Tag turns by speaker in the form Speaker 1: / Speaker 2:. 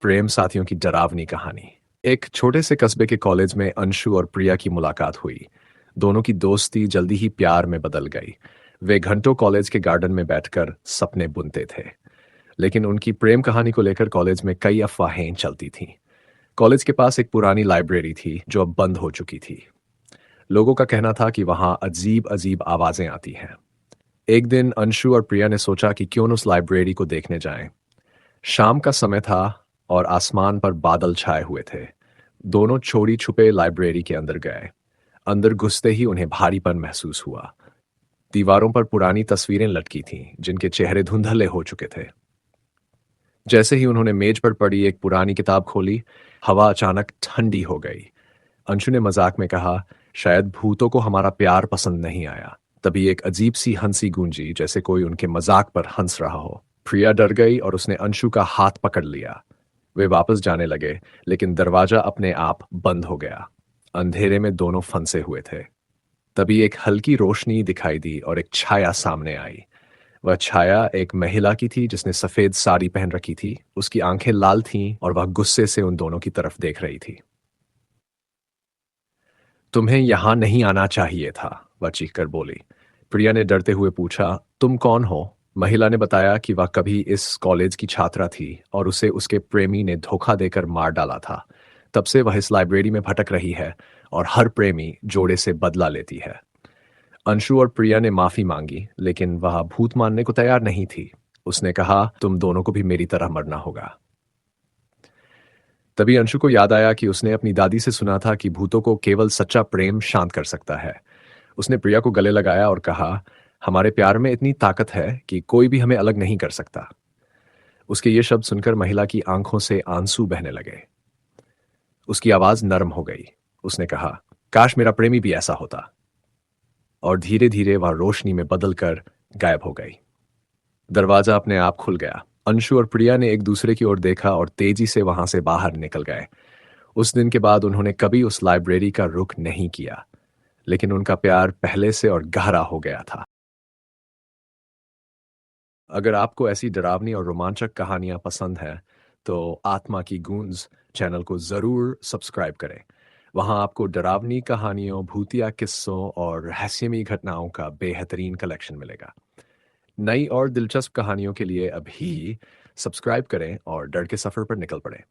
Speaker 1: प्रेम साथियों की डरावनी कहानी। एक छोटे से कस्बे के कॉलेज में अंशु और प्रिया की मुलाकात हुई। दोनों की दोस्ती जल्दी ही प्यार में बदल गई। वे घंटों कॉलेज के गार्डन में बैठकर सपने बुनते थे। लेकिन उनकी प्रेम कहानी को लेकर कॉलेज में कई अफवाहें चलती थीं। कॉलेज के पास एक पुरानी लाइब्रेरी थी जो अब बंद हो चुकी थी। लोगों का कहना था कि वहां अजीब अजीब आवाजें आती हैं। एक दिन अंशु और प्रिया ने सोचा कि क्यों न उस लाइब्रेरी को देखने जाएं। शाम का समय था और आसमान पर बादल छाए हुए थे। दोनों चोरी छुपे लाइब्रेरी के अंदर गए। अंदर घुसते ही उन्हें भारीपन महसूस हुआ। दीवारों पर पुरानी तस्वीरें लटकी थीं जिनके चेहरे धुंधले हो चुके थे। जैसे ही उन्होंने मेज पर पड़ी एक पुरानी किताब खोली, हवा अचानक ठंडी हो गई। अंशु ने मजाक में कहा, शायद भूतों को हमारा प्यार पसंद नहीं आया। तभी एक अजीब सी हंसी गूंजी, जैसे कोई उनके मजाक पर हंस रहा हो। प्रिया डर गई और उसने अंशु का हाथ पकड़ लिया। वे वापस जाने लगे, लेकिन दरवाजा अपने आप बंद हो गया। अंधेरे में दोनों फंसे हुए थे। तभी एक हल्की रोशनी दिखाई दी और एक छाया सामने आई। वह छाया एक महिला की थी जिसने सफेद साड़ी पहन रखी थी। उसकी आंखें लाल थीं और वह गुस्से से उन दोनों की तरफ देख रही थी। तुम्हें यहां नहीं आना चाहिए था, वह चीखकर बोली। प्रिया ने डरते हुए पूछा, तुम कौन हो? महिला ने बताया कि वह कभी इस कॉलेज की छात्रा थी और उसे उसके प्रेमी ने धोखा देकर मार डाला था। तब से वह इस लाइब्रेरी में भटक रही है और हर प्रेमी जोड़े से बदला लेती है। अंशु और प्रिया ने माफी मांगी, लेकिन वह भूत मानने को तैयार नहीं थी। उसने कहा, तुम दोनों को भी मेरी तरह मरना होगा। तभी अंशु को याद आया कि उसने अपनी दादी से सुना था कि भूतों को केवल सच्चा प्रेम शांत कर सकता है। उसने प्रिया को गले लगाया और कहा, हमारे प्यार में इतनी ताकत है कि कोई भी हमें अलग नहीं कर सकता। उसके ये शब्द सुनकर महिला की आंखों से आंसू बहने लगे। उसकी आवाज नरम हो गई। उसने कहा, काश मेरा प्रेमी भी ऐसा होता। और धीरे धीरे वह रोशनी में बदलकर गायब हो गई। दरवाजा अपने आप खुल गया। अंशु और प्रिया ने एक दूसरे की ओर देखा और तेजी से वहां से बाहर निकल गए। उस दिन के बाद उन्होंने कभी उस लाइब्रेरी का रुख नहीं किया, लेकिन उनका प्यार पहले से और गहरा हो गया था। अगर आपको ऐसी डरावनी और रोमांचक कहानियां पसंद हैं, तो आत्मा की गूंज चैनल को जरूर सब्सक्राइब करें। वहां आपको डरावनी कहानियों, भूतिया किस्सों और रहस्यमयी घटनाओं का बेहतरीन कलेक्शन मिलेगा। नई और दिलचस्प कहानियों के लिए अभी सब्सक्राइब करें और डर के सफर पर निकल पड़ें।